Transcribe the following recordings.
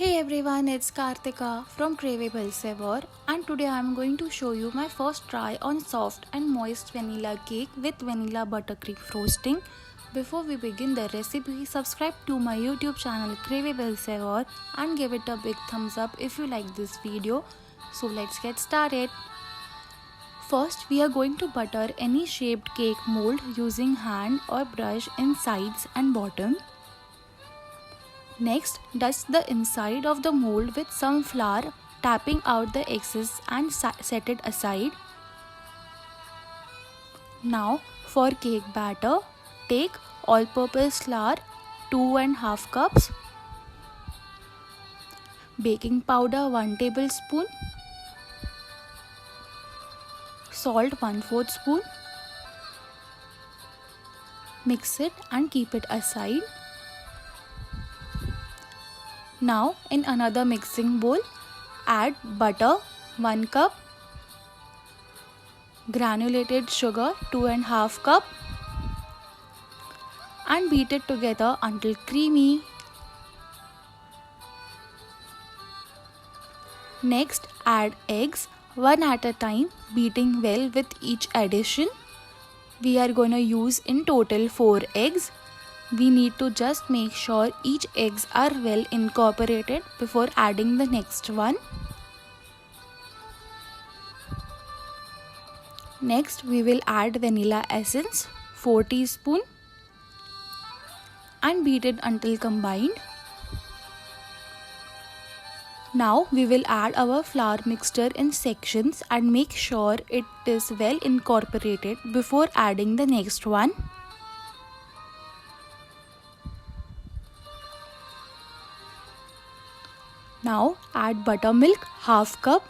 Hey everyone, it's Kartika from Craveable Savor, and today I'm going to show you my first try on soft and moist vanilla cake with vanilla buttercream frosting. Before we begin the recipe, subscribe to my YouTube channel Craveable Savor and give it a big thumbs up if you like this video. So let's get started. First, we are going to butter any shaped cake mold using hand or brush in sides and bottom. Next, dust the inside of the mold with some flour, tapping out the excess and set it aside. Now, for cake batter, take all-purpose flour 2.5 cups, baking powder 1 tablespoon, salt 1/4 spoon. Mix it and keep it aside. Now in another mixing bowl, add butter 1 cup, granulated sugar 2.5 cup and beat it together until creamy. Next, add eggs one at a time, beating well with each addition. We are going to use in total 4 eggs. We need to just make sure each eggs are well incorporated before adding the next one. Next, we will add vanilla essence 4 teaspoons and beat it until combined. Now we will add our flour mixture in sections and make sure it is well incorporated before adding the next one. Now add buttermilk 1/2 cup,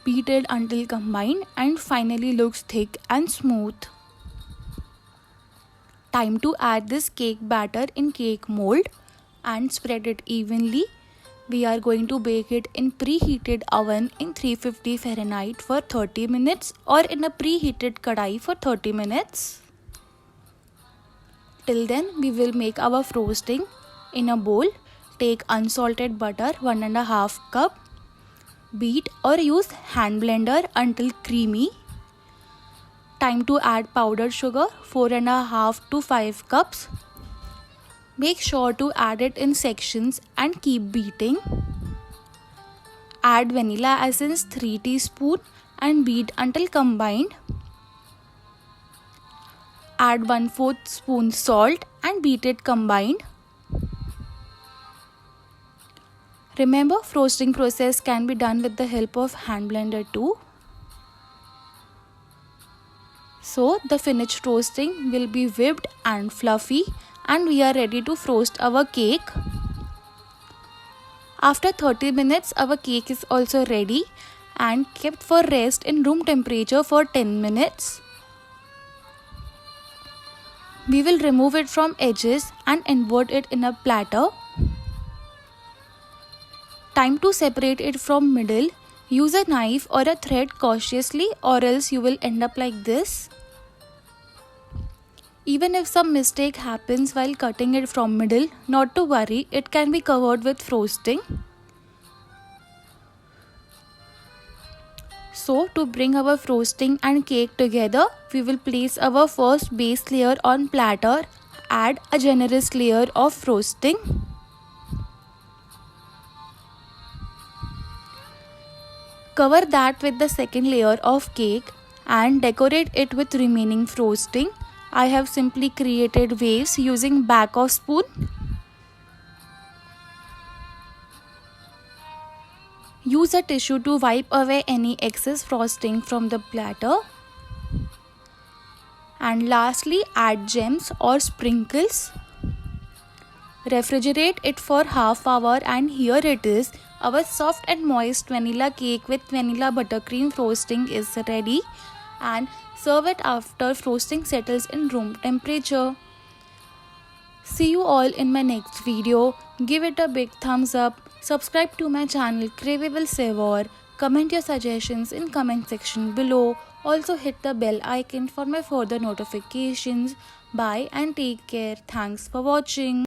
beat it until combined and finally looks thick and smooth. Time to add this cake batter in cake mold and spread it evenly. We are going to bake it in preheated oven in 350 Fahrenheit for 30 minutes or in a preheated kadai for 30 minutes. Till then, we will make our frosting. In a bowl, take unsalted butter 1.5 cup. Beat or use hand blender until creamy. Time to add powdered sugar 4.5 to 5 cups. Make sure to add it in sections and keep beating. Add vanilla essence 3 teaspoons and beat until combined. Add 1/4 spoon salt and beat it combined. Remember, frosting process can be done with the help of hand blender too. So the finished frosting will be whipped and fluffy and we are ready to frost our cake. After 30 minutes, our cake is also ready and kept for rest in room temperature for 10 minutes. We will remove it from edges and invert it in a platter. Time to separate it from middle. Use a knife or a thread cautiously or else you will end up like this. Even if some mistake happens while cutting it from middle, not to worry, it can be covered with frosting. So to bring our frosting and cake together, we will place our first base layer on platter. Add a generous layer of frosting. Cover that with the second layer of cake and decorate it with remaining frosting. I have simply created waves using back of spoon. Use a tissue to wipe away any excess frosting from the platter. And lastly, add gems or sprinkles. Refrigerate it for half hour and here it is. Our soft and moist vanilla cake with vanilla buttercream frosting is ready, and serve it after frosting settles in room temperature. See you all in my next video. Give it a big thumbs up. Subscribe to my channel Craveable Savor. Comment your suggestions in comment section below. Also hit the bell icon for my further notifications. Bye and take care. Thanks for watching.